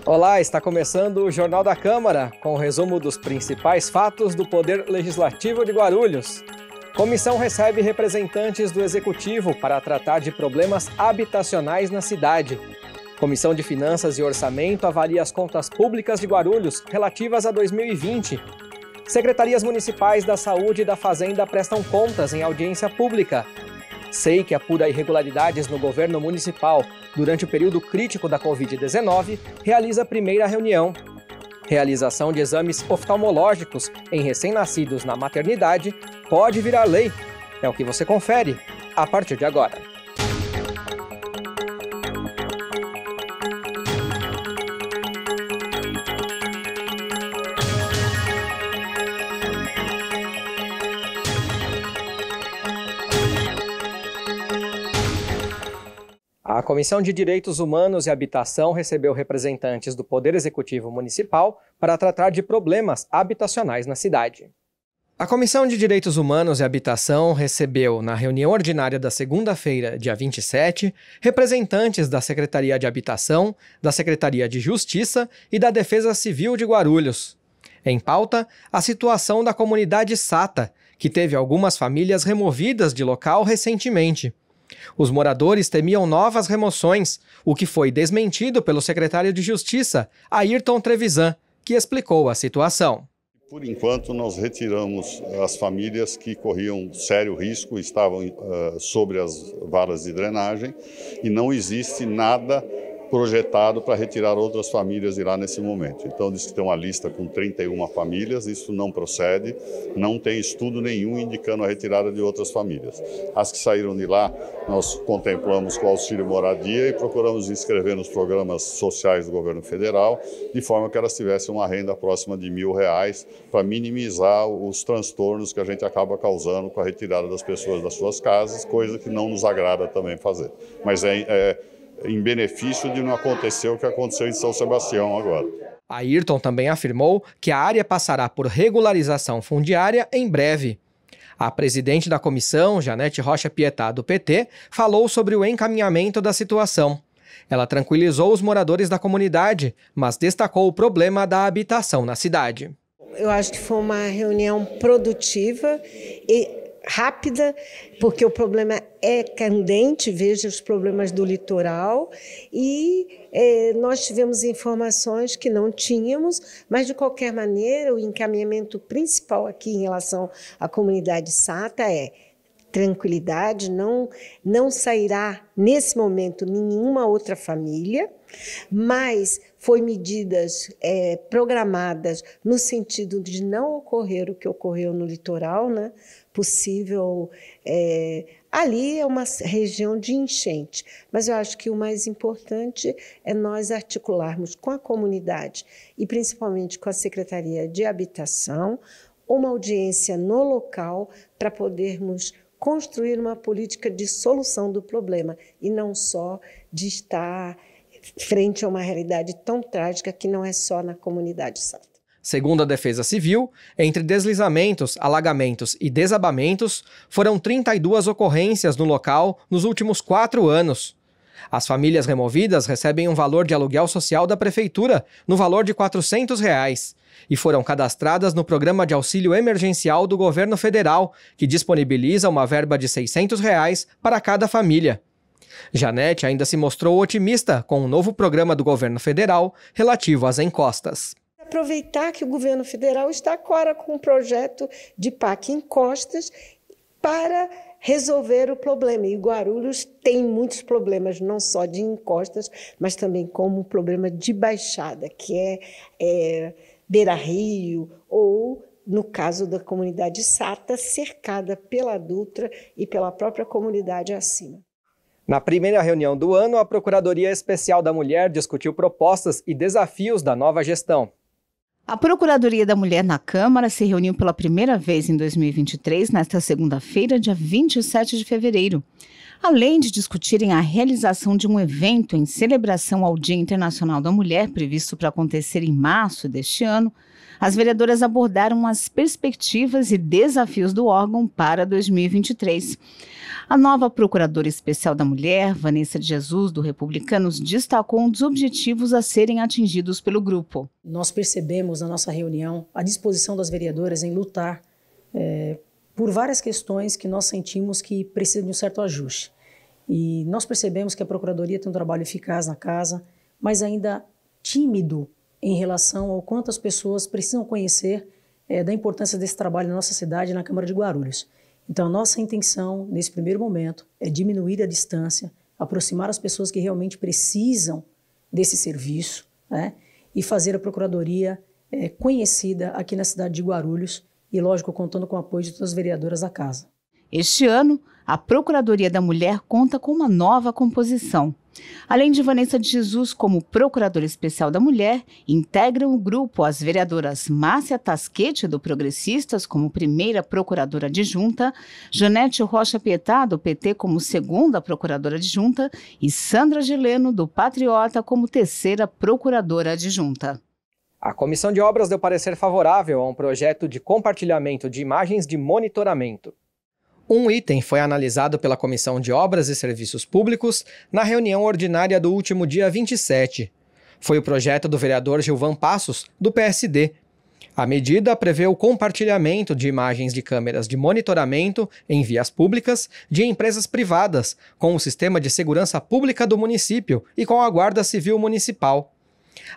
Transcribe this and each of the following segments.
Olá, está começando o Jornal da Câmara, com o resumo dos principais fatos do Poder Legislativo de Guarulhos. Comissão recebe representantes do Executivo para tratar de problemas habitacionais na cidade. Comissão de Finanças e Orçamento avalia as contas públicas de Guarulhos relativas a 2020. Secretarias Municipais da Saúde e da Fazenda prestam contas em audiência pública. SEI, que apura irregularidades no governo municipal durante o período crítico da Covid-19, realiza a primeira reunião. Realização de exames oftalmológicos em recém-nascidos na maternidade pode virar lei. É o que você confere a partir de agora. A Comissão de Direitos Humanos e Habitação recebeu representantes do Poder Executivo Municipal para tratar de problemas habitacionais na cidade. A Comissão de Direitos Humanos e Habitação recebeu, na reunião ordinária da segunda-feira, dia 27, representantes da Secretaria de Habitação, da Secretaria de Justiça e da Defesa Civil de Guarulhos. Em pauta, a situação da comunidade Sata, que teve algumas famílias removidas de local recentemente. Os moradores temiam novas remoções, o que foi desmentido pelo secretário de Justiça, Ayrton Trevisan, que explicou a situação. Por enquanto, nós retiramos as famílias que corriam sério risco, estavam sobre as varas de drenagem e não existe nada projetado para retirar outras famílias de lá nesse momento. Então, diz que tem uma lista com 31 famílias, isso não procede, não tem estudo nenhum indicando a retirada de outras famílias. As que saíram de lá, nós contemplamos com o auxílio moradia e procuramos inscrever nos programas sociais do governo federal, de forma que elas tivessem uma renda próxima de R$1.000 para minimizar os transtornos que a gente acaba causando com a retirada das pessoas das suas casas, coisa que não nos agrada também fazer. Mas em benefício de não acontecer o que aconteceu em São Sebastião agora. Ayrton também afirmou que a área passará por regularização fundiária em breve. A presidente da comissão, Janete Rocha Pietá, do PT, falou sobre o encaminhamento da situação. Ela tranquilizou os moradores da comunidade, mas destacou o problema da habitação na cidade. Eu acho que foi uma reunião produtiva e rápida, porque o problema é candente, veja os problemas do litoral, e nós tivemos informações que não tínhamos, mas de qualquer maneira o encaminhamento principal aqui em relação à comunidade Sata é tranquilidade, não sairá nesse momento nenhuma outra família, mas foi medidas programadas no sentido de não ocorrer o que ocorreu no litoral, né? Possível, ali é uma região de enchente, mas eu acho que o mais importante é nós articularmos com a comunidade e principalmente com a Secretaria de Habitação uma audiência no local para podermos construir uma política de solução do problema e não só de estar frente a uma realidade tão trágica que não é só na comunidade Sata. Segundo a Defesa Civil, entre deslizamentos, alagamentos e desabamentos, foram 32 ocorrências no local nos últimos 4 anos. As famílias removidas recebem um valor de aluguel social da Prefeitura, no valor de R$400, e foram cadastradas no Programa de Auxílio Emergencial do Governo Federal, que disponibiliza uma verba de R$600 para cada família. Janete ainda se mostrou otimista com o novo programa do governo federal relativo às encostas. Aproveitar que o governo federal está agora com um projeto de PAC encostas para resolver o problema. E Guarulhos tem muitos problemas, não só de encostas, mas também como um problema de baixada, que é beira-rio ou, no caso da comunidade Sata, cercada pela Dutra e pela própria comunidade acima. Na primeira reunião do ano, a Procuradoria Especial da Mulher discutiu propostas e desafios da nova gestão. A Procuradoria da Mulher na Câmara se reuniu pela primeira vez em 2023, nesta segunda-feira, dia 27 de fevereiro. Além de discutirem a realização de um evento em celebração ao Dia Internacional da Mulher, previsto para acontecer em março deste ano, as vereadoras abordaram as perspectivas e desafios do órgão para 2023. A nova Procuradora Especial da Mulher, Vanessa de Jesus, do Republicanos, destacou um dos objetivos a serem atingidos pelo grupo. Nós percebemos na nossa reunião a disposição das vereadoras em lutar por várias questões que nós sentimos que precisam de um certo ajuste. E nós percebemos que a Procuradoria tem um trabalho eficaz na casa, mas ainda tímido em relação ao quanto as pessoas precisam conhecer da importância desse trabalho na nossa cidade e na Câmara de Guarulhos. Então, a nossa intenção, nesse primeiro momento, é diminuir a distância, aproximar as pessoas que realmente precisam desse serviço, né? E fazer a Procuradoria conhecida aqui na cidade de Guarulhos e, lógico, contando com o apoio de todas as vereadoras da casa. Este ano, a Procuradoria da Mulher conta com uma nova composição. Além de Vanessa de Jesus como Procuradora Especial da Mulher, integram o grupo as vereadoras Márcia Tasquete, do Progressistas, como primeira Procuradora Adjunta, Janete Rocha Pietá, do PT, como segunda Procuradora Adjunta e Sandra Geleno, do Patriota, como terceira Procuradora Adjunta. A Comissão de Obras deu parecer favorável a um projeto de compartilhamento de imagens de monitoramento. Um item foi analisado pela Comissão de Obras e Serviços Públicos na reunião ordinária do último dia 27. Foi o projeto do vereador Gilvan Passos, do PSD. A medida prevê o compartilhamento de imagens de câmeras de monitoramento em vias públicas de empresas privadas, com o Sistema de Segurança Pública do município e com a Guarda Civil Municipal.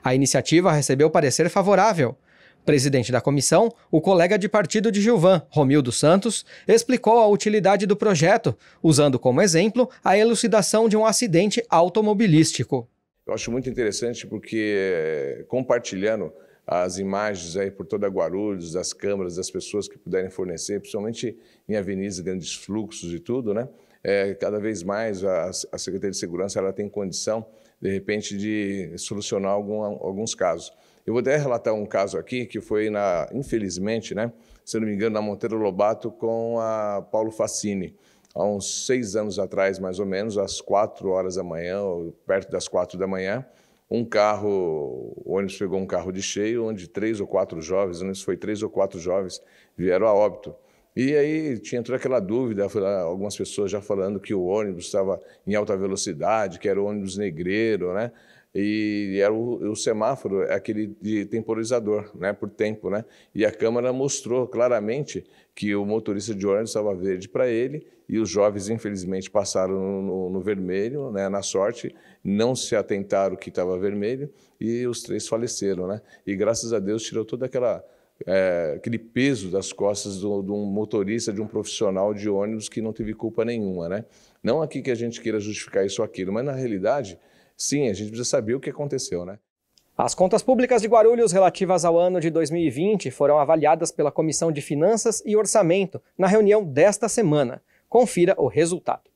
A iniciativa recebeu parecer favorável. Presidente da comissão, o colega de partido de Gilvan, Romildo Santos, explicou a utilidade do projeto, usando como exemplo a elucidação de um acidente automobilístico. Eu acho muito interessante porque compartilhando as imagens aí por toda Guarulhos, das câmeras, das pessoas que puderem fornecer, principalmente em avenidas, grandes fluxos e tudo, né? Cada vez mais a Secretaria de Segurança ela tem condição, de repente, de solucionar alguns casos. Eu vou até relatar um caso aqui que foi, infelizmente, né, se não me engano, na Monteiro Lobato com a Paulo Facini. Há uns 6 anos atrás, mais ou menos, às 4 horas da manhã, ou perto das 4 da manhã, o ônibus pegou um carro de cheio, onde 3 ou 4 jovens, o ônibus foi 3 ou 4 jovens, vieram a óbito. E aí tinha toda aquela dúvida, algumas pessoas já falando que o ônibus estava em alta velocidade, que era o ônibus negreiro, né? E era o semáforo, aquele de temporizador, né, por tempo, né? E a câmera mostrou claramente que o motorista de ônibus estava verde para ele e os jovens, infelizmente, passaram no vermelho, né? Na sorte, não se atentaram que estava vermelho e os 3 faleceram, né? E graças a Deus tirou toda aquele peso das costas de um motorista, de um profissional de ônibus que não teve culpa nenhuma, né? Não aqui que a gente queira justificar isso ou aquilo, mas na realidade, sim, a gente precisa saber o que aconteceu, né? As contas públicas de Guarulhos relativas ao ano de 2020 foram avaliadas pela Comissão de Finanças e Orçamento na reunião desta semana. Confira o resultado.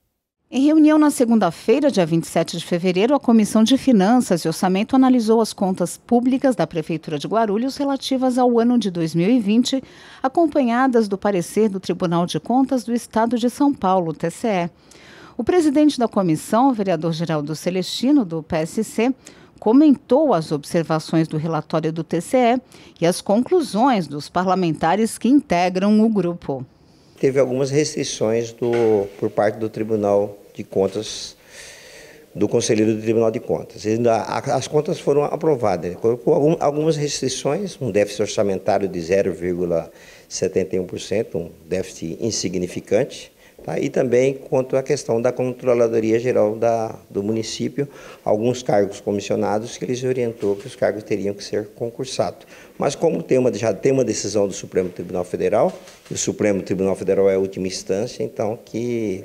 Em reunião na segunda-feira, dia 27 de fevereiro, a Comissão de Finanças e Orçamento analisou as contas públicas da Prefeitura de Guarulhos relativas ao ano de 2020, acompanhadas do parecer do Tribunal de Contas do Estado de São Paulo, TCE. O presidente da comissão, o vereador Geraldo Celestino, do PSC, comentou as observações do relatório do TCE e as conclusões dos parlamentares que integram o grupo. Teve algumas restrições por parte do Tribunal de Contas, do Conselheiro do Tribunal de Contas. As contas foram aprovadas, colocou algumas restrições, um déficit orçamentário de 0,71%, um déficit insignificante. Tá? E também quanto à questão da Controladoria Geral do município, alguns cargos comissionados que eles orientou que os cargos teriam que ser concursados. Mas como já tem uma decisão do Supremo Tribunal Federal, e o Supremo Tribunal Federal é a última instância, então que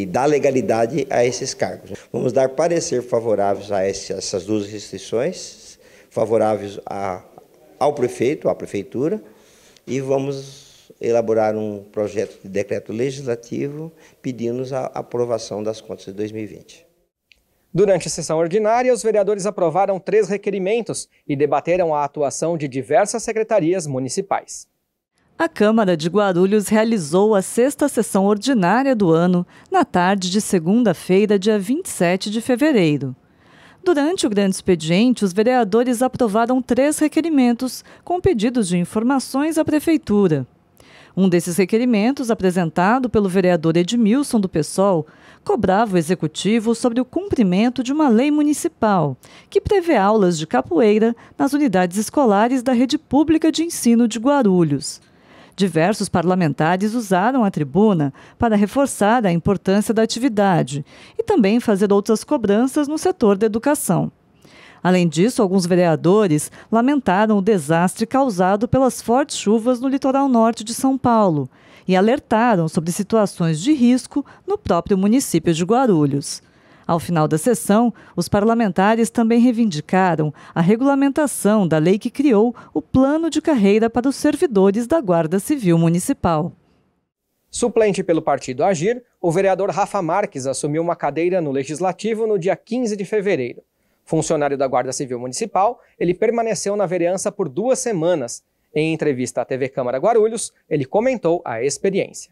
dá legalidade a esses cargos. Vamos dar parecer favoráveis a essas 2 restrições, favoráveis ao prefeito, à prefeitura, e vamos elaborar um projeto de decreto legislativo pedindo a aprovação das contas de 2020. Durante a sessão ordinária, os vereadores aprovaram 3 requerimentos e debateram a atuação de diversas secretarias municipais. A Câmara de Guarulhos realizou a 6ª sessão ordinária do ano na tarde de segunda-feira, dia 27 de fevereiro. Durante o grande expediente, os vereadores aprovaram 3 requerimentos com pedidos de informações à Prefeitura. Um desses requerimentos, apresentado pelo vereador Edmilson do PSOL, cobrava o Executivo sobre o cumprimento de uma lei municipal que prevê aulas de capoeira nas unidades escolares da rede pública de ensino de Guarulhos. Diversos parlamentares usaram a tribuna para reforçar a importância da atividade e também fazer outras cobranças no setor da educação. Além disso, alguns vereadores lamentaram o desastre causado pelas fortes chuvas no litoral norte de São Paulo e alertaram sobre situações de risco no próprio município de Guarulhos. Ao final da sessão, os parlamentares também reivindicaram a regulamentação da lei que criou o plano de carreira para os servidores da Guarda Civil Municipal. Suplente pelo partido Agir, o vereador Rafa Marques assumiu uma cadeira no Legislativo no dia 15 de fevereiro. Funcionário da Guarda Civil Municipal, ele permaneceu na vereança por 2 semanas. Em entrevista à TV Câmara Guarulhos, ele comentou a experiência.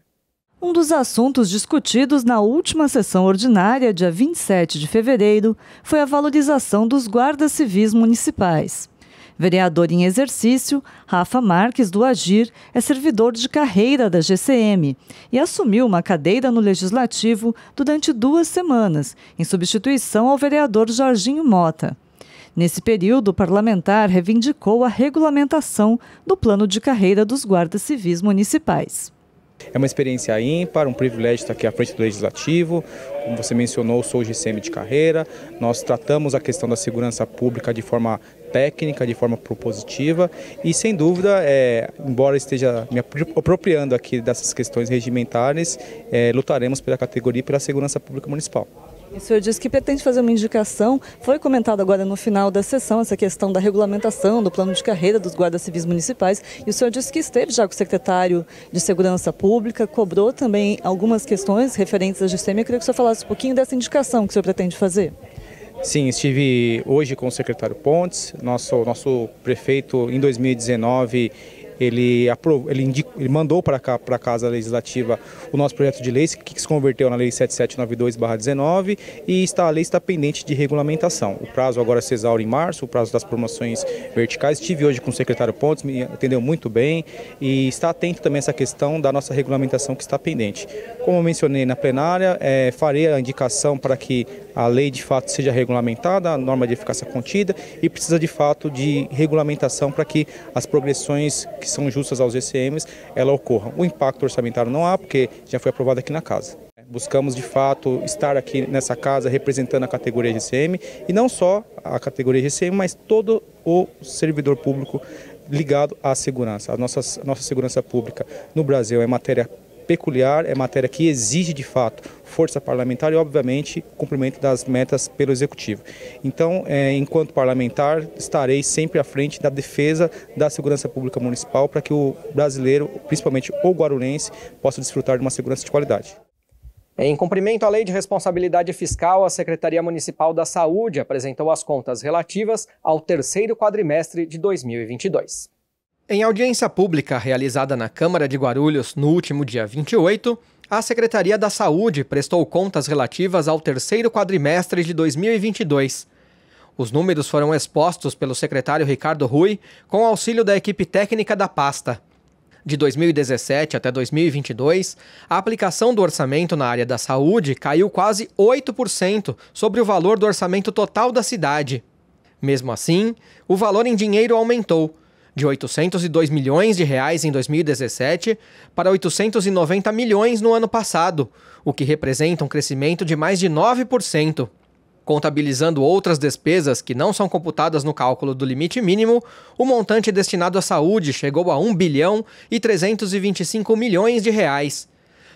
Um dos assuntos discutidos na última sessão ordinária, dia 27 de fevereiro, foi a valorização dos guardas civis municipais. Vereador em exercício, Rafa Marques, do Agir, é servidor de carreira da GCM e assumiu uma cadeira no Legislativo durante 2 semanas, em substituição ao vereador Jorginho Mota. Nesse período, o parlamentar reivindicou a regulamentação do plano de carreira dos guardas civis municipais. É uma experiência ímpar, um privilégio estar aqui à frente do Legislativo. Como você mencionou, sou GCM de carreira. Nós tratamos a questão da segurança pública de forma técnica, de forma propositiva e, sem dúvida, embora esteja me apropriando aqui dessas questões regimentares, lutaremos pela categoria e pela segurança pública municipal. O senhor disse que pretende fazer uma indicação. Foi comentado agora no final da sessão essa questão da regulamentação do plano de carreira dos guardas civis municipais. E o senhor disse que esteve já com o secretário de Segurança Pública, cobrou também algumas questões referentes à GCM. Eu queria que o senhor falasse um pouquinho dessa indicação que o senhor pretende fazer. Sim, estive hoje com o secretário Pontes, nosso prefeito em 2019. Ele mandou para a Casa Legislativa o nosso projeto de lei, que se converteu na Lei 7792/19, e a lei está pendente de regulamentação. O prazo agora se exaure em março, o prazo das promoções verticais. Estive hoje com o secretário Pontes, me atendeu muito bem e está atento também a essa questão da nossa regulamentação que está pendente. Como eu mencionei na plenária, farei a indicação para que a lei de fato seja regulamentada, a norma de eficácia contida, e precisa de fato de regulamentação para que as progressões que são justas aos GCMs, ela ocorram. O impacto orçamentário não há, porque já foi aprovado aqui na casa. Buscamos, de fato, estar aqui nessa casa representando a categoria GCM, e não só a categoria GCM, mas todo o servidor público ligado à segurança. A nossa segurança pública no Brasil é matéria peculiar, é matéria que exige, de fato, força parlamentar e, obviamente, cumprimento das metas pelo Executivo. Então, enquanto parlamentar, estarei sempre à frente da defesa da segurança pública municipal para que o brasileiro, principalmente o guarulhense, possa desfrutar de uma segurança de qualidade. Em cumprimento à Lei de Responsabilidade Fiscal, a Secretaria Municipal da Saúde apresentou as contas relativas ao 3º quadrimestre de 2022. Em audiência pública realizada na Câmara de Guarulhos no último dia 28, a Secretaria da Saúde prestou contas relativas ao 3º quadrimestre de 2022. Os números foram expostos pelo secretário Ricardo Rui com auxílio da equipe técnica da pasta. De 2017 até 2022, a aplicação do orçamento na área da saúde caiu quase 8% sobre o valor do orçamento total da cidade. Mesmo assim, o valor em dinheiro aumentou, de R$ 802 milhões em 2017 para 890 milhões no ano passado, o que representa um crescimento de mais de 9%. Contabilizando outras despesas que não são computadas no cálculo do limite mínimo, o montante destinado à saúde chegou a R$ 1 bilhão e 325 milhões de reais.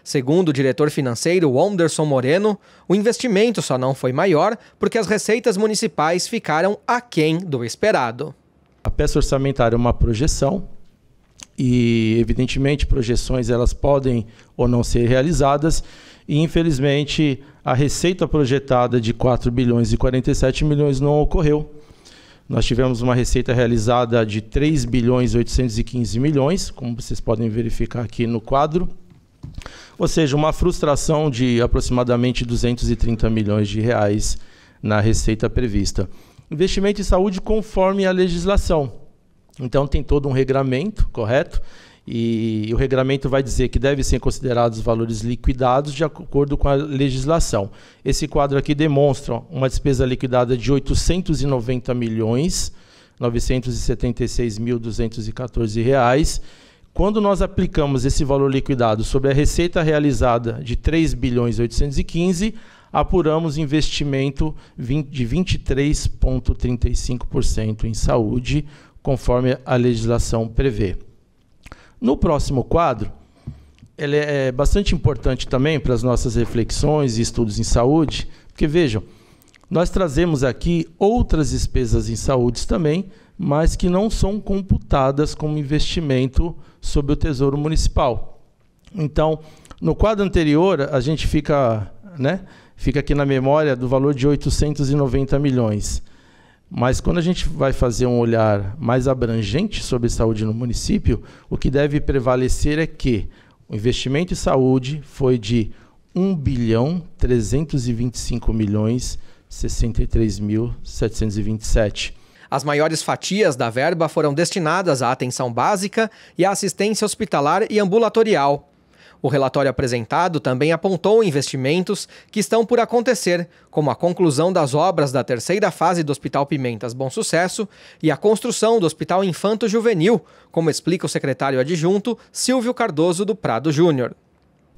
Segundo o diretor financeiro Anderson Moreno, o investimento só não foi maior porque as receitas municipais ficaram aquém do esperado. A peça orçamentária é uma projeção e, evidentemente, projeções elas podem ou não ser realizadas e, infelizmente, a receita projetada de 4 bilhões e 47 milhões não ocorreu. Nós tivemos uma receita realizada de 3 bilhões e 815 milhões, como vocês podem verificar aqui no quadro, ou seja, uma frustração de aproximadamente 230 milhões de reais na receita prevista. Investimento em saúde conforme a legislação. Então, tem todo um regramento, correto? E o regulamento vai dizer que devem ser considerados valores liquidados de acordo com a legislação. Esse quadro aqui demonstra uma despesa liquidada de R$ 890.976.214. Quando nós aplicamos esse valor liquidado sobre a receita realizada de R$ 3.815, apuramos investimento de 23,35% em saúde, conforme a legislação prevê. No próximo quadro, ele é bastante importante também para as nossas reflexões e estudos em saúde, porque vejam, nós trazemos aqui outras despesas em saúde também, mas que não são computadas como investimento sobre o Tesouro Municipal. Então, no quadro anterior, a gente fica aqui na memória do valor de 890 milhões. Mas quando a gente vai fazer um olhar mais abrangente sobre saúde no município, o que deve prevalecer é que o investimento em saúde foi de R$ 1.325.063.727. As maiores fatias da verba foram destinadas à atenção básica e à assistência hospitalar e ambulatorial. O relatório apresentado também apontou investimentos que estão por acontecer, como a conclusão das obras da terceira fase do Hospital Pimentas Bom Sucesso e a construção do Hospital Infanto Juvenil, como explica o secretário adjunto Silvio Cardoso do Prado Júnior.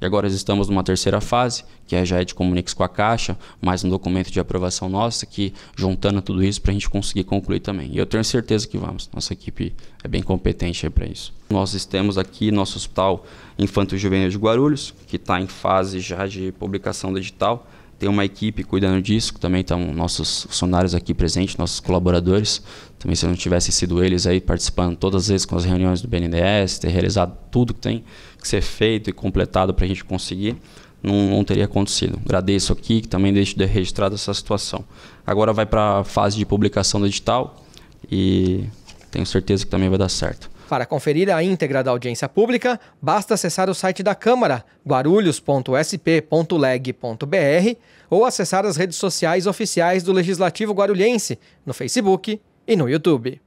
E agora estamos numa terceira fase, que já é de comuniques com a Caixa, mais um documento de aprovação nossa, que juntando tudo isso para a gente conseguir concluir também. E eu tenho certeza que vamos. Nossa equipe é bem competente para isso. Nós temos aqui nosso Hospital Infanto Juvenil de Guarulhos, que está em fase já de publicação do edital. Tem uma equipe cuidando disso, também estão nossos funcionários aqui presentes, nossos colaboradores. Também se não tivessem sido eles aí participando todas as vezes com as reuniões do BNDES, ter realizado tudo que tem que ser feito e completado para a gente conseguir, não teria acontecido. Agradeço aqui, que também deixo de registrado essa situação. Agora vai para a fase de publicação do edital e tenho certeza que também vai dar certo. Para conferir a íntegra da audiência pública, basta acessar o site da Câmara, guarulhos.sp.leg.br, ou acessar as redes sociais oficiais do Legislativo Guarulhense, no Facebook e no YouTube.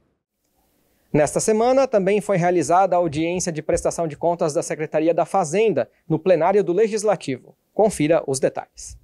Nesta semana, também foi realizada a audiência de prestação de contas da Secretaria da Fazenda, no plenário do Legislativo. Confira os detalhes.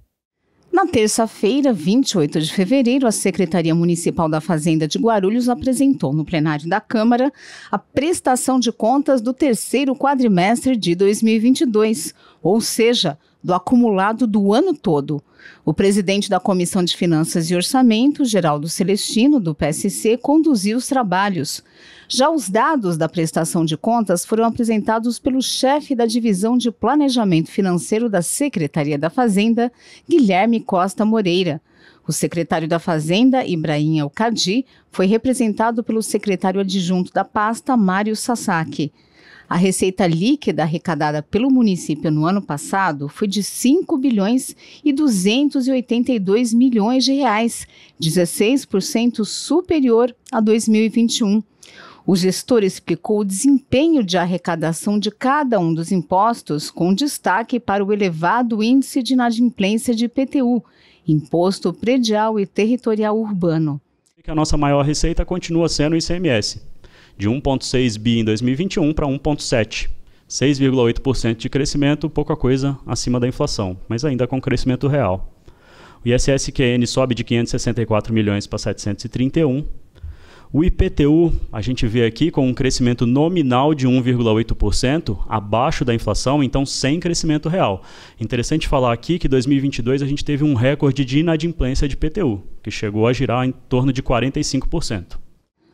Na terça-feira, 28 de fevereiro, a Secretaria Municipal da Fazenda de Guarulhos apresentou no plenário da Câmara a prestação de contas do terceiro quadrimestre de 2022, ou seja, do acumulado do ano todo. O presidente da Comissão de Finanças e Orçamento, Geraldo Celestino, do PSC, conduziu os trabalhos. Já os dados da prestação de contas foram apresentados pelo chefe da Divisão de Planejamento Financeiro da Secretaria da Fazenda, Guilherme Costa Moreira. O secretário da Fazenda, Ibrahim El-Kadi, foi representado pelo secretário adjunto da pasta, Mário Sasaki. A receita líquida arrecadada pelo município no ano passado foi de R$ 5.282 milhões, 16% superior a 2021. O gestor explicou o desempenho de arrecadação de cada um dos impostos, com destaque para o elevado índice de inadimplência de IPTU, Imposto Predial e Territorial Urbano. A nossa maior receita continua sendo o ICMS. De 1,6 bi em 2021 para 1,7. 6,8% de crescimento, pouca coisa acima da inflação, mas ainda com crescimento real. O ISS-QN sobe de 564 milhões para 731. O IPTU, a gente vê aqui com um crescimento nominal de 1,8%, abaixo da inflação, então sem crescimento real. Interessante falar aqui que em 2022 a gente teve um recorde de inadimplência de IPTU, que chegou a girar em torno de 45%.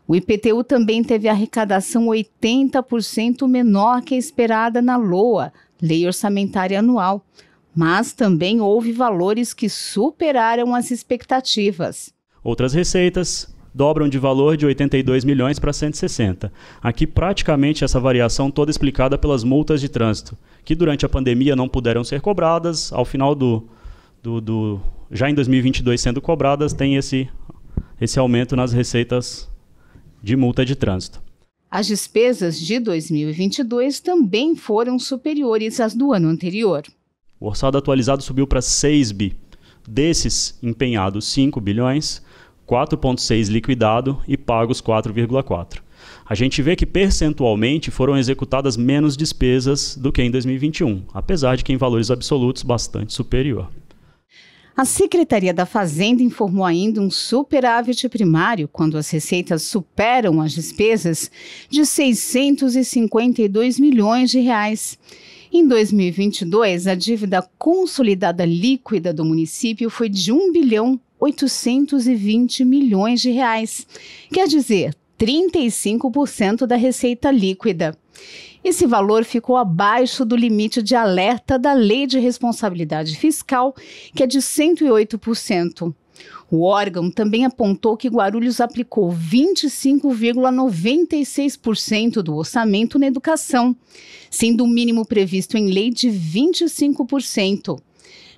O IPTU também teve arrecadação 80% menor que a esperada na LOA, Lei Orçamentária Anual, mas também houve valores que superaram as expectativas. Outras receitas dobram de valor de 82 milhões para 160. Aqui praticamente essa variação toda explicada pelas multas de trânsito, que durante a pandemia não puderam ser cobradas, ao final já em 2022 sendo cobradas, tem esse aumento nas receitas de multa de trânsito. As despesas de 2022 também foram superiores às do ano anterior. O orçado atualizado subiu para 6 bi. Desses, empenhados 5 bilhões, 4,6 liquidado e pagos 4,4. A gente vê que percentualmente foram executadas menos despesas do que em 2021, apesar de que em valores absolutos bastante superior. A Secretaria da Fazenda informou ainda um superávit primário quando as receitas superam as despesas de 652 milhões de reais. Em 2022, a dívida consolidada líquida do município foi de 1.820 bilhões de reais, quer dizer, 35% da receita líquida. Esse valor ficou abaixo do limite de alerta da Lei de Responsabilidade Fiscal, que é de 108%. O órgão também apontou que Guarulhos aplicou 25,96% do orçamento na educação, sendo o mínimo previsto em lei de 25%.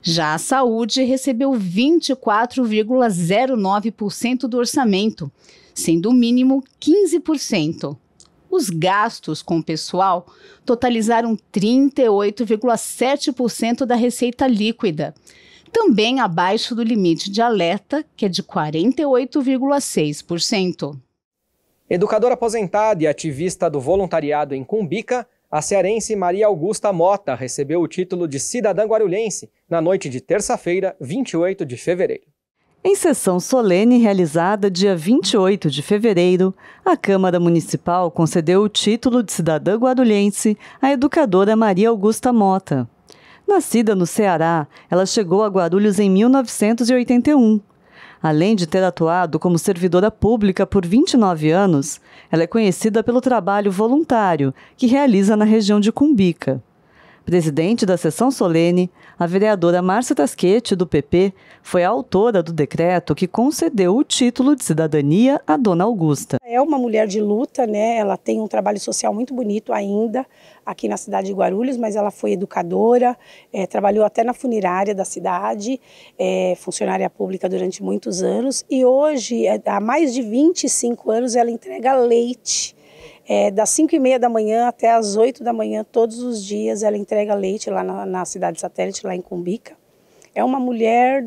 Já a saúde recebeu 24,09% do orçamento, sendo o mínimo 15%. Os gastos com o pessoal totalizaram 38,7% da receita líquida, também abaixo do limite de alerta, que é de 48,6%. Educadora aposentada e ativista do voluntariado em Cumbica, a cearense Maria Augusta Mota recebeu o título de cidadã guarulhense na noite de terça-feira, 28 de fevereiro. Em sessão solene realizada dia 28 de fevereiro, a Câmara Municipal concedeu o título de cidadã guarulhense à educadora Maria Augusta Mota. Nascida no Ceará, ela chegou a Guarulhos em 1981. Além de ter atuado como servidora pública por 29 anos, ela é conhecida pelo trabalho voluntário que realiza na região de Cumbica. Presidente da sessão solene, a vereadora Márcia Tasquete, do PP, foi a autora do decreto que concedeu o título de cidadania à dona Augusta. É uma mulher de luta, né? Ela tem um trabalho social muito bonito ainda aqui na cidade de Guarulhos, mas ela foi educadora, trabalhou até na funerária da cidade, funcionária pública durante muitos anos e hoje, há mais de 25 anos, ela entrega leite. Das 5h30 da manhã até as 8 da manhã, todos os dias, ela entrega leite lá na cidade satélite, lá em Cumbica. É uma mulher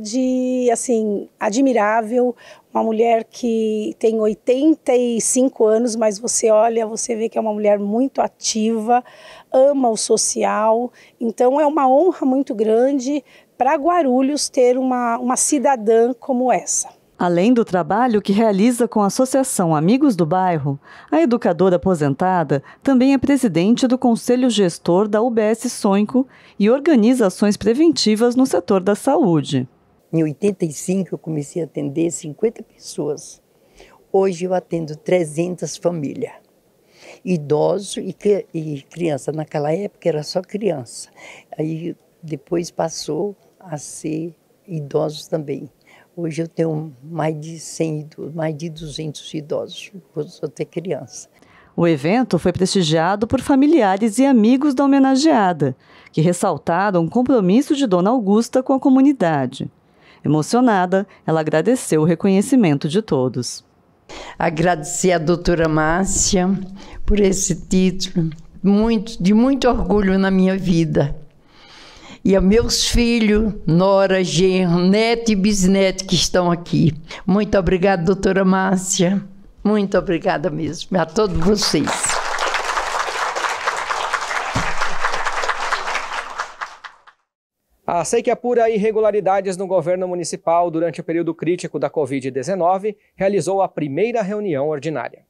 admirável, uma mulher que tem 85 anos, mas você olha, você vê que é uma mulher muito ativa, ama o social. Então é uma honra muito grande para Guarulhos ter uma cidadã como essa. Além do trabalho que realiza com a Associação Amigos do Bairro, a educadora aposentada também é presidente do Conselho Gestor da UBS Sonco e organiza ações preventivas no setor da saúde. Em 85 eu comecei a atender 50 pessoas. Hoje eu atendo 300 famílias. Idosos e criança. Naquela época era só criança. Aí depois passou a ser idosos também. Hoje eu tenho mais de 100, mais de 200 idosos, vou ter criança. O evento foi prestigiado por familiares e amigos da homenageada, que ressaltaram o compromisso de Dona Augusta com a comunidade. Emocionada, ela agradeceu o reconhecimento de todos. Agradecer à doutora Márcia por esse título, de muito orgulho na minha vida. E aos meus filhos, nora, genro, neto e bisneto que estão aqui. Muito obrigada, doutora Márcia. Muito obrigada mesmo a todos vocês. A SEI que apura irregularidades no governo municipal durante o período crítico da Covid-19 realizou a primeira reunião ordinária.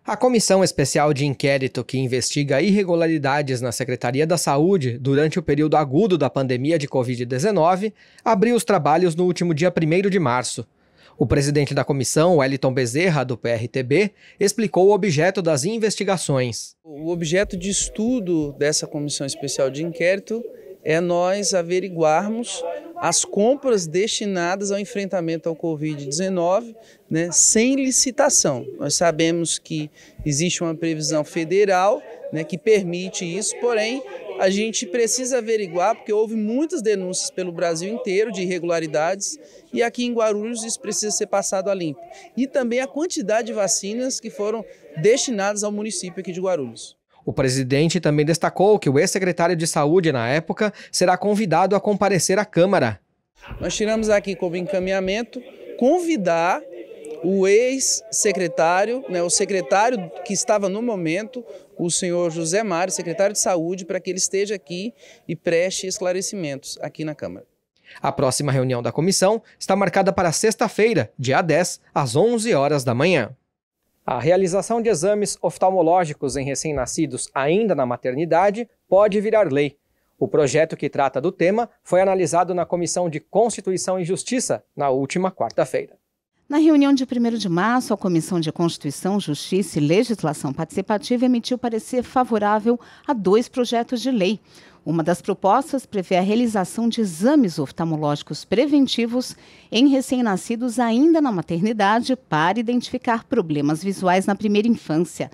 A Comissão Especial de Inquérito que investiga irregularidades na Secretaria da Saúde durante o período agudo da pandemia de Covid-19 abriu os trabalhos no último dia 1º de março. O presidente da comissão, Wellington Bezerra, do PRTB, explicou o objeto das investigações. O objeto de estudo dessa Comissão Especial de Inquérito é nós averiguarmos as compras destinadas ao enfrentamento ao Covid-19, né, sem licitação. Nós sabemos que existe uma previsão federal, né, que permite isso, porém a gente precisa averiguar, porque houve muitas denúncias pelo Brasil inteiro de irregularidades e aqui em Guarulhos isso precisa ser passado a limpo. E também a quantidade de vacinas que foram destinadas ao município aqui de Guarulhos. O presidente também destacou que o ex-secretário de Saúde, na época, será convidado a comparecer à Câmara. Nós tiramos aqui como encaminhamento convidar o ex-secretário, né, o secretário que estava no momento, o senhor José Mário, secretário de Saúde, para que ele esteja aqui e preste esclarecimentos aqui na Câmara. A próxima reunião da comissão está marcada para sexta-feira, dia 10, às 11 horas da manhã. A realização de exames oftalmológicos em recém-nascidos ainda na maternidade pode virar lei. O projeto que trata do tema foi analisado na Comissão de Constituição e Justiça na última quarta-feira. Na reunião de 1º de março, a Comissão de Constituição, Justiça e Legislação Participativa emitiu parecer favorável a 2 projetos de lei. Uma das propostas prevê a realização de exames oftalmológicos preventivos em recém-nascidos ainda na maternidade para identificar problemas visuais na primeira infância.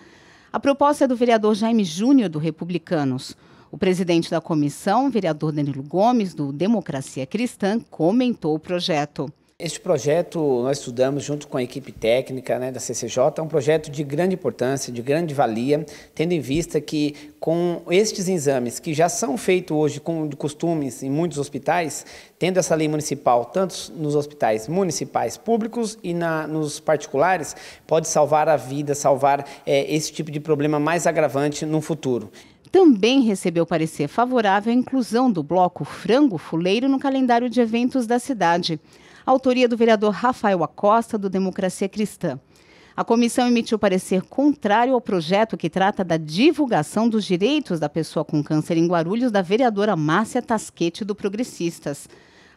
A proposta é do vereador Jaime Júnior, do Republicanos. O presidente da comissão, vereador Danilo Gomes, do Democracia Cristã, comentou o projeto. Este projeto nós estudamos junto com a equipe técnica, da CCJ, é um projeto de grande importância, de grande valia, tendo em vista que com estes exames que já são feitos hoje de costumes em muitos hospitais, tendo essa lei municipal, tanto nos hospitais municipais públicos e nos particulares, pode salvar a vida, salvar esse tipo de problema mais agravante no futuro. Também recebeu parecer favorável a inclusão do bloco Frango Fuleiro no calendário de eventos da cidade. Autoria do vereador Rafael Acosta, do Democracia Cristã. A comissão emitiu parecer contrário ao projeto que trata da divulgação dos direitos da pessoa com câncer em Guarulhos, da vereadora Márcia Tasquete, do Progressistas.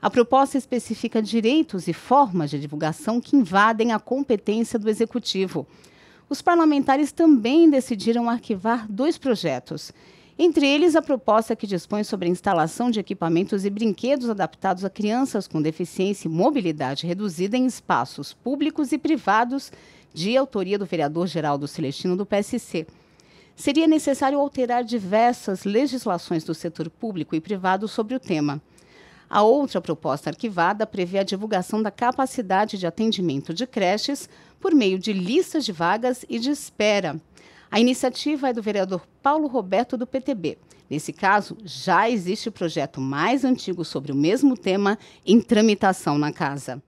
A proposta especifica direitos e formas de divulgação que invadem a competência do Executivo. Os parlamentares também decidiram arquivar 2 projetos. Entre eles, a proposta que dispõe sobre a instalação de equipamentos e brinquedos adaptados a crianças com deficiência e mobilidade reduzida em espaços públicos e privados, de autoria do vereador Geraldo Celestino, do PSC. Seria necessário alterar diversas legislações do setor público e privado sobre o tema. A outra proposta arquivada prevê a divulgação da capacidade de atendimento de creches por meio de listas de vagas e de espera. A iniciativa é do vereador Paulo Roberto, do PTB. Nesse caso, já existe o projeto mais antigo sobre o mesmo tema em tramitação na casa.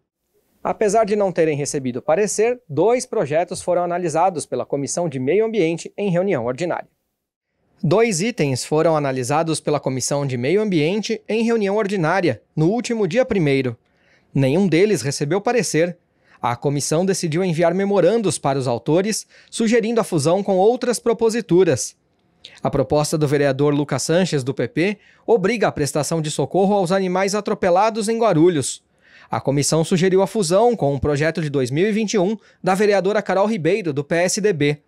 Apesar de não terem recebido parecer, 2 projetos foram analisados pela Comissão de Meio Ambiente em reunião ordinária. 2 itens foram analisados pela Comissão de Meio Ambiente em reunião ordinária, no último dia 1º. Nenhum deles recebeu parecer. A comissão decidiu enviar memorandos para os autores, sugerindo a fusão com outras proposituras. A proposta do vereador Lucas Sanches, do PP, obriga a prestação de socorro aos animais atropelados em Guarulhos. A comissão sugeriu a fusão com um projeto de 2021 da vereadora Carol Ribeiro, do PSDB.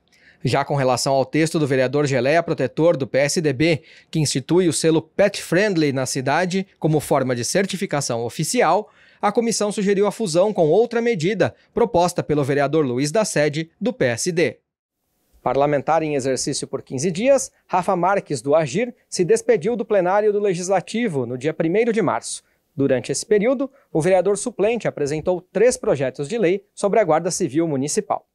Já com relação ao texto do vereador Geleia Protetor, do PSDB, que institui o selo Pet Friendly na cidade como forma de certificação oficial, a comissão sugeriu a fusão com outra medida, proposta pelo vereador Luiz da Sede, do PSD. Parlamentar em exercício por 15 dias, Rafa Marques, do Agir, se despediu do plenário do Legislativo no dia 1º de março. Durante esse período, o vereador suplente apresentou 3 projetos de lei sobre a Guarda Civil Municipal.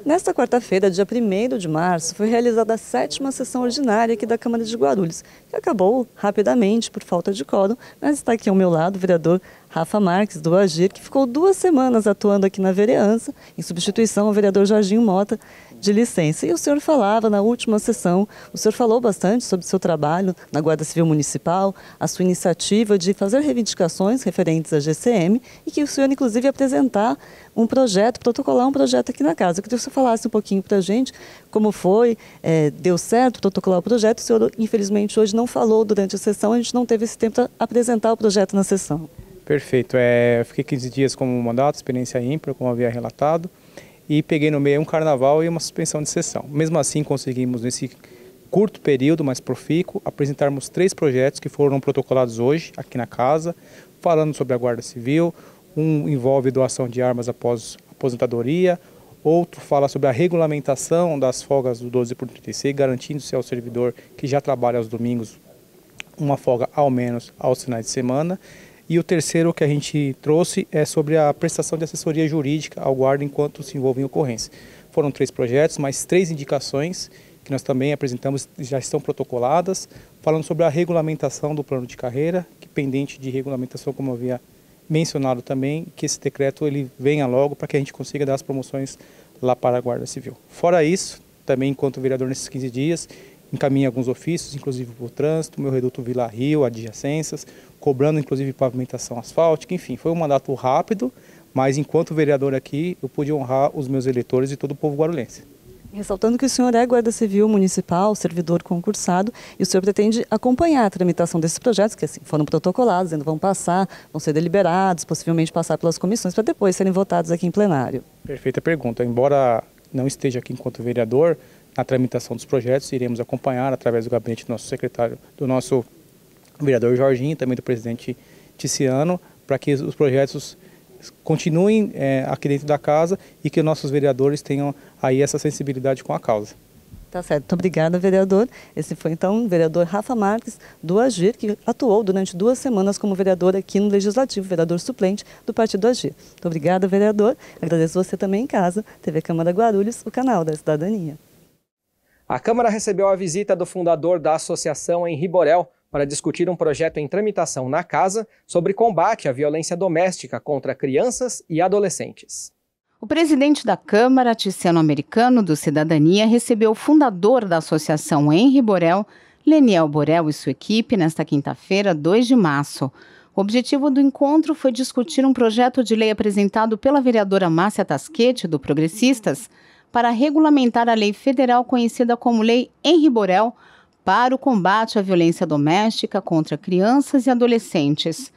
Nesta quarta-feira, dia 1º de março, foi realizada a 7ª sessão ordinária aqui da Câmara de Guarulhos, que acabou rapidamente por falta de quórum, mas está aqui ao meu lado o vereador Rafa Marques, do Agir, que ficou 2 semanas atuando aqui na vereança, em substituição ao vereador Jorginho Mota, de licença. E o senhor falava na última sessão, o senhor falou bastante sobre o seu trabalho na Guarda Civil Municipal, a sua iniciativa de fazer reivindicações referentes à GCM e que o senhor, inclusive, ia apresentar um projeto, protocolar um projeto aqui na casa. Eu queria que o senhor falasse um pouquinho para a gente como foi, deu certo protocolar o projeto. O senhor, infelizmente, hoje não falou durante a sessão, a gente não teve esse tempo para apresentar o projeto na sessão. Perfeito. Eu fiquei 15 dias como mandato, experiência ímpar, como havia relatado, e peguei no meio um carnaval e uma suspensão de sessão. Mesmo assim, conseguimos, nesse curto período, mais profícuo, apresentarmos 3 projetos que foram protocolados hoje, aqui na casa, falando sobre a Guarda Civil. Um envolve doação de armas após aposentadoria, outro fala sobre a regulamentação das folgas do 12/36, garantindo-se ao servidor que já trabalha aos domingos uma folga ao menos aos finais de semana. E o terceiro que a gente trouxe é sobre a prestação de assessoria jurídica ao guarda enquanto se envolve em ocorrência. Foram 3 projetos, mais 3 indicações que nós também apresentamos, já estão protocoladas, falando sobre a regulamentação do plano de carreira, que pendente de regulamentação, como havia mencionado também que esse decreto ele venha logo para que a gente consiga dar as promoções lá para a Guarda Civil. Fora isso, também enquanto vereador nesses 15 dias, encaminhei alguns ofícios, inclusive para o trânsito, meu reduto Vila Rio, adjacências, cobrando inclusive pavimentação asfáltica, enfim, foi um mandato rápido, mas enquanto vereador aqui, eu pude honrar os meus eleitores e todo o povo guarulhense. Ressaltando que o senhor é guarda civil municipal, servidor concursado, e o senhor pretende acompanhar a tramitação desses projetos, que assim, foram protocolados, ainda vão passar, vão ser deliberados, possivelmente passar pelas comissões, para depois serem votados aqui em plenário. Perfeita pergunta. Embora não esteja aqui enquanto vereador, na tramitação dos projetos, iremos acompanhar através do gabinete do nosso secretário, do nosso vereador Jorginho, e também do presidente Ticiano, para que os projetos continuem aqui dentro da casa e que nossos vereadores tenham aí essa sensibilidade com a causa. Tá certo, muito obrigada, vereador. Esse foi então o vereador Rafa Marques, do Agir, que atuou durante 2 semanas como vereador aqui no Legislativo, vereador suplente do Partido Agir. Muito obrigada, vereador. Agradeço você também em casa, TV Câmara Guarulhos, o canal da cidadania. A Câmara recebeu a visita do fundador da associação Henri Borel para discutir um projeto em tramitação na Casa sobre combate à violência doméstica contra crianças e adolescentes. O presidente da Câmara, Ticiano Americano, do Cidadania, recebeu o fundador da associação Henri Borel, Leniel Borel, e sua equipe nesta quinta-feira, 2 de março. O objetivo do encontro foi discutir um projeto de lei apresentado pela vereadora Márcia Tasquete, do Progressistas, para regulamentar a lei federal conhecida como Lei Henri Borel para o combate à violência doméstica contra crianças e adolescentes.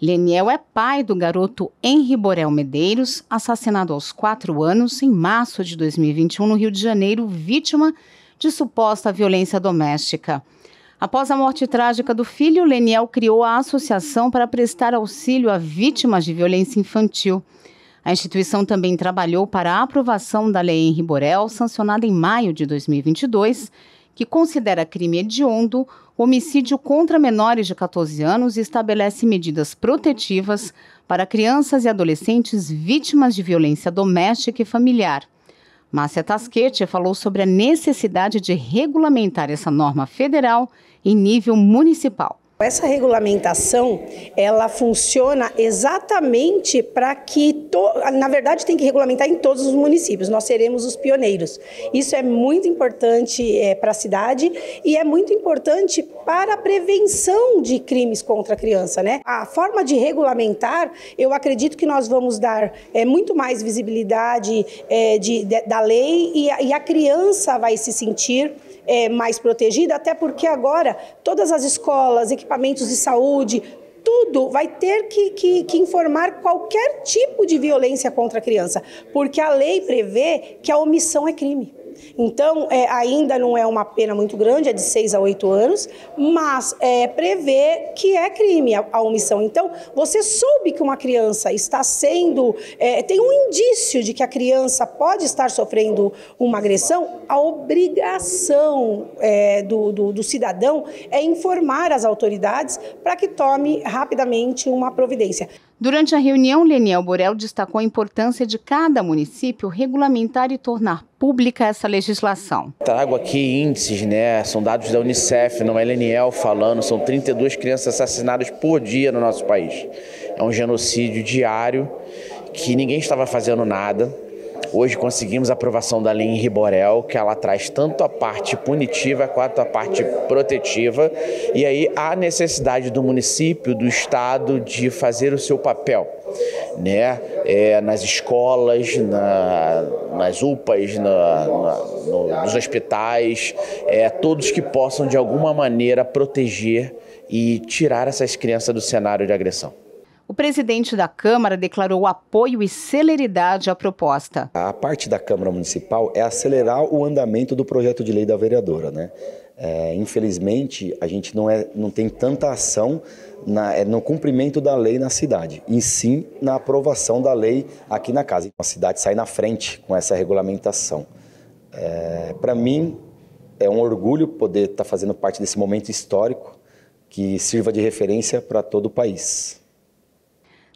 Leniel é pai do garoto Henri Borel Medeiros, assassinado aos 4 anos em março de 2021 no Rio de Janeiro, vítima de suposta violência doméstica. Após a morte trágica do filho, Leniel criou a associação para prestar auxílio a vítimas de violência infantil. A instituição também trabalhou para a aprovação da Lei Henri Borel, sancionada em maio de 2022, que considera crime hediondo o homicídio contra menores de 14 anos e estabelece medidas protetivas para crianças e adolescentes vítimas de violência doméstica e familiar. Márcia Tasquete falou sobre a necessidade de regulamentar essa norma federal em nível municipal. Essa regulamentação, ela funciona exatamente para que, na verdade, tem que regulamentar em todos os municípios. Nós seremos os pioneiros. Isso é muito importante para a cidade e é muito importante para a prevenção de crimes contra a criança, né? A forma de regulamentar, eu acredito que nós vamos dar muito mais visibilidade da lei e a criança vai se sentir mais protegida, até porque agora todas as escolas, equipamentos de saúde, tudo vai ter que informar qualquer tipo de violência contra a criança, porque a lei prevê que a omissão é crime. Então, ainda não é uma pena muito grande, é de 6 a 8 anos, mas prevê que é crime a omissão. Então, você soube que uma criança está sendo, tem um indício de que a criança pode estar sofrendo uma agressão, a obrigação do cidadão é informar as autoridades para que tome rapidamente uma providência. Durante a reunião, Leniel Borel destacou a importância de cada município regulamentar e tornar pública essa legislação. Trago aqui índices, né? São dados da Unicef, não é Leniel falando, são 32 crianças assassinadas por dia no nosso país. É um genocídio diário que ninguém estava fazendo nada. Hoje conseguimos a aprovação da Lei Henri Borel, que ela traz tanto a parte punitiva quanto a parte protetiva. E aí há necessidade do município, do estado, de fazer o seu papel, né? Nas escolas, nas UPAs, nos hospitais, todos que possam de alguma maneira proteger e tirar essas crianças do cenário de agressão. O presidente da Câmara declarou apoio e celeridade à proposta. A parte da Câmara Municipal é acelerar o andamento do projeto de lei da vereadora, né? Infelizmente, a gente não tem tanta ação no cumprimento da lei na cidade, e sim na aprovação da lei aqui na casa. A cidade sai na frente com essa regulamentação. Para mim, é um orgulho poder estar fazendo parte desse momento histórico que sirva de referência para todo o país.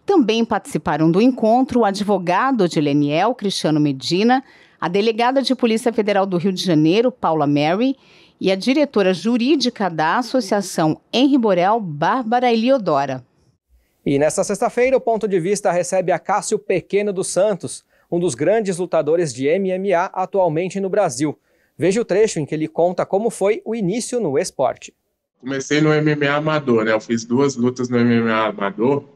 Também participaram do encontro o advogado de Leniel, Cristiano Medina, a delegada de Polícia Federal do Rio de Janeiro, Paula Mary, e a diretora jurídica da Associação Henri Borel, Bárbara Eliodora. E nesta sexta-feira, o Ponto de Vista recebe Acácio Pequeno dos Santos, um dos grandes lutadores de MMA atualmente no Brasil. Veja o trecho em que ele conta como foi o início no esporte. Comecei no MMA amador, né? Eu fiz 2 lutas no MMA amador.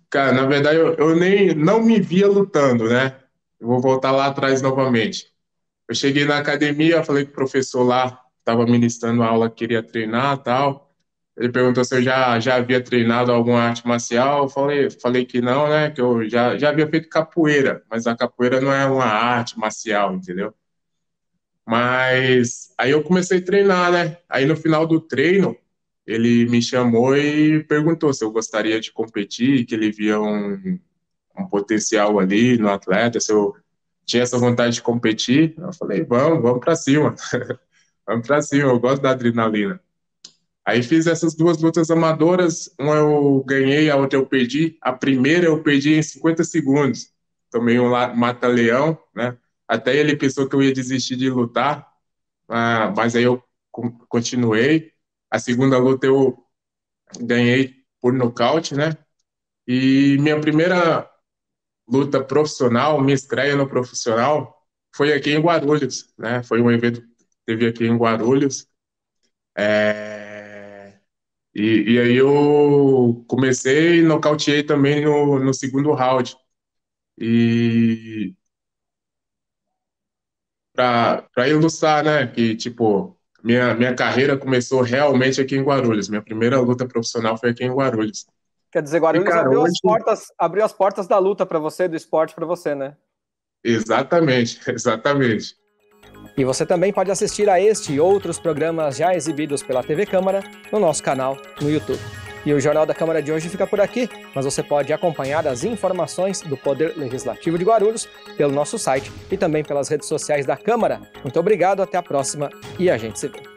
Cara, na verdade, eu nem não me via lutando, né? Eu vou voltar lá atrás novamente. Eu cheguei na academia, falei com o professor lá, estava ministrando a aula, queria treinar e tal. Ele perguntou se eu já havia treinado alguma arte marcial. Eu falei que não, né? Que eu já havia feito capoeira, mas a capoeira não é uma arte marcial, entendeu? Mas aí eu comecei a treinar, né? Aí no final do treino, ele me chamou e perguntou se eu gostaria de competir, que ele via um potencial ali no atleta, se eu tinha essa vontade de competir. Eu falei, vamos para cima. Vamos para cima, eu gosto da adrenalina. Aí fiz essas 2 lutas amadoras, uma eu ganhei, a outra eu perdi. A primeira eu perdi em 50 segundos. Tomei um mata-leão, né? Até ele pensou que eu ia desistir de lutar, mas aí eu continuei. A segunda luta eu ganhei por nocaute, né? E minha primeira luta profissional, minha estreia no profissional, foi aqui em Guarulhos, né? Foi um evento que teve aqui em Guarulhos. E aí eu comecei e nocauteei também no segundo round. E para ilustrar, né, que tipo, minha carreira começou realmente aqui em Guarulhos. Minha primeira luta profissional foi aqui em Guarulhos. Quer dizer, Guarulhos cara, abriu as portas da luta para você, do esporte para você, né? Exatamente, exatamente. E você também pode assistir a este e outros programas já exibidos pela TV Câmara no nosso canal no YouTube. E o Jornal da Câmara de hoje fica por aqui, mas você pode acompanhar as informações do Poder Legislativo de Guarulhos pelo nosso site e também pelas redes sociais da Câmara. Muito obrigado, até a próxima e a gente se vê.